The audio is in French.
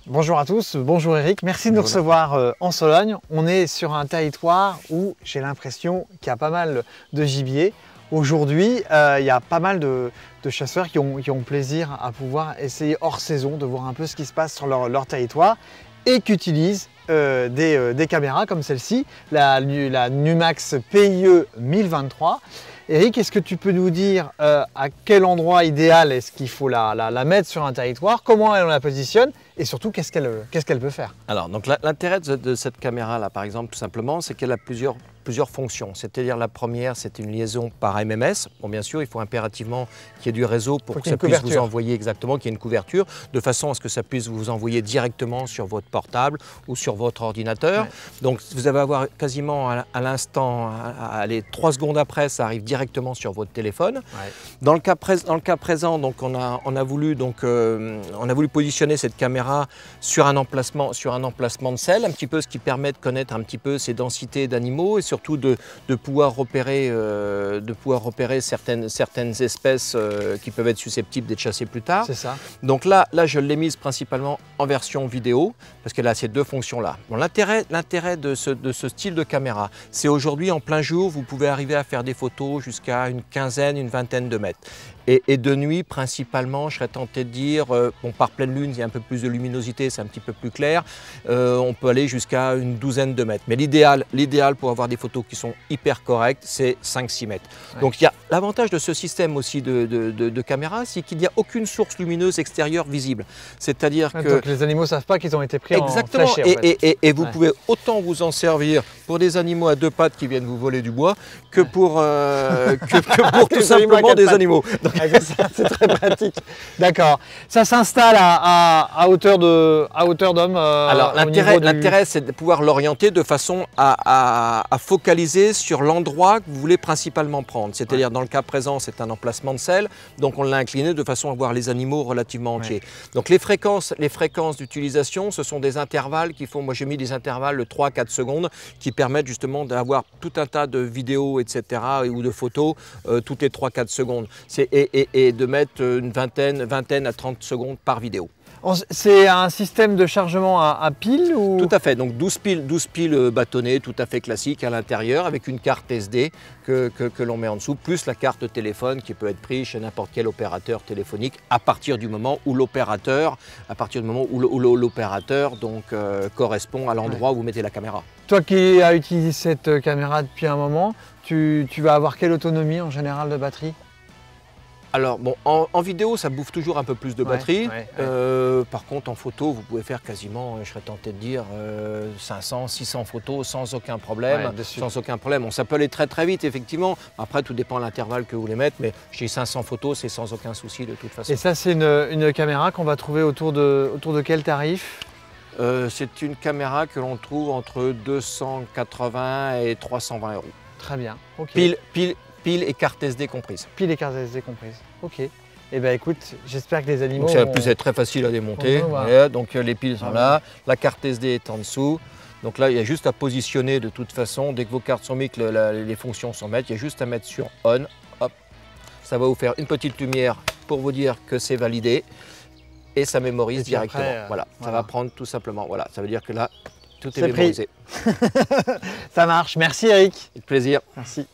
Bonjour à tous, bonjour Eric, merci de nous recevoir en Sologne. On est sur un territoire où j'ai l'impression qu'il y a pas mal de gibier. Aujourd'hui, il y a pas mal de chasseurs qui ont plaisir à pouvoir essayer hors saison, de voir un peu ce qui se passe sur leur territoire et qui utilisent des caméras comme celle-ci, la Numax PIE 1023. Eric, est-ce que tu peux nous dire à quel endroit idéal est-ce qu'il faut la mettre sur un territoire, comment on la positionne et surtout qu'est-ce qu'elle peut faire? Alors, donc l'intérêt de cette caméra-là, par exemple, tout simplement, c'est qu'elle a plusieurs fonctions. C'est-à-dire la première, c'est une liaison par MMS. Bon, bien sûr, il faut impérativement qu'il y ait du réseau pour que ça puisse vous envoyer exactement, qu'il y ait une couverture, de façon à ce que ça puisse vous envoyer directement sur votre portable ou sur votre ordinateur. Ouais. Donc, vous allez avoir quasiment à l'instant, allez, 3 secondes après, ça arrive directement sur votre téléphone. Ouais. Dans le cas présent, donc, on a voulu positionner cette caméra sur un emplacement de selle, un petit peu ce qui permet de connaître un petit peu ces densités d'animaux et surtout de pouvoir repérer certaines espèces qui peuvent être susceptibles d'être chassées plus tard. C'est ça. Donc là, je l'ai mise principalement en version vidéo parce qu'elle a ces deux fonctions-là. Bon, l'intérêt de ce style de caméra, c'est aujourd'hui en plein jour, vous pouvez arriver à faire des photos jusqu'à une vingtaine de mètres. Et de nuit, principalement, je serais tenté de dire, bon, par pleine lune, il y a un peu plus de luminosité, c'est un petit peu plus clair. On peut aller jusqu'à une 12aine de mètres. Mais l'idéal pour avoir des photos qui sont hyper correctes, c'est 5-6 mètres. Ouais. Donc il y a l'avantage de ce système aussi de caméra, c'est qu'il n'y a aucune source lumineuse extérieure visible. C'est-à-dire que donc les animaux ne savent pas qu'ils ont été pris exactement, en flashé, et vous pouvez autant vous en servir pour des animaux à 2 pattes qui viennent vous voler du bois que pour tout simplement des animaux. C'est très pratique. D'accord. Ça s'installe à hauteur d'homme. Alors l'intérêt, c'est de pouvoir l'orienter de façon à focaliser sur l'endroit que vous voulez principalement prendre. C'est-à-dire dans le cas présent, c'est un emplacement de selle, donc on l'a incliné de façon à voir les animaux relativement entiers. Ouais. Donc les fréquences d'utilisation, ce sont des intervalles qui font, moi j'ai mis des intervalles de 3-4 secondes qui permettent justement d'avoir tout un tas de vidéos, etc. ou de photos toutes les 3-4 secondes. Et de mettre une vingtaine à 30 secondes par vidéo. C'est un système de chargement à piles ou... Tout à fait, donc 12 piles bâtonnées, tout à fait classique à l'intérieur, avec une carte SD que l'on met en dessous, plus la carte téléphone qui peut être prise chez n'importe quel opérateur téléphonique à partir du moment où l'opérateur correspond à l'endroit où vous mettez la caméra. Toi qui as utilisé cette caméra depuis un moment, tu vas avoir quelle autonomie en général de batterie? Alors bon, en vidéo, ça bouffe toujours un peu plus de batterie. Par contre, en photo, vous pouvez faire quasiment, je serais tenté de dire, 500, 600 photos sans aucun problème. Bon, ça peut aller très très vite, effectivement. Après, tout dépend de l'intervalle que vous voulez mettre, mais j'ai 500 photos, c'est sans aucun souci de toute façon. Et ça, c'est une caméra qu'on va trouver autour de quel tarif? C'est une caméra que l'on trouve entre 280 et 320 €. Très bien. Okay. Pile et carte SD comprise. Pile et carte SD comprise. Ok. Eh bien écoute, j'espère que les animaux... Donc ça va plus être très facile à démonter. Voilà. Donc les piles sont là, la carte SD est en dessous. Donc là, il y a juste à positionner de toute façon. Dès que vos cartes sont mises, que les fonctions sont mises, il y a juste à mettre sur on. Hop. Ça va vous faire une petite lumière pour vous dire que c'est validé. Et ça mémorise directement. Après, voilà, ça va prendre tout simplement. Voilà, ça veut dire que là, tout est mémorisé. Ça marche. Merci Eric. Avec plaisir. Merci.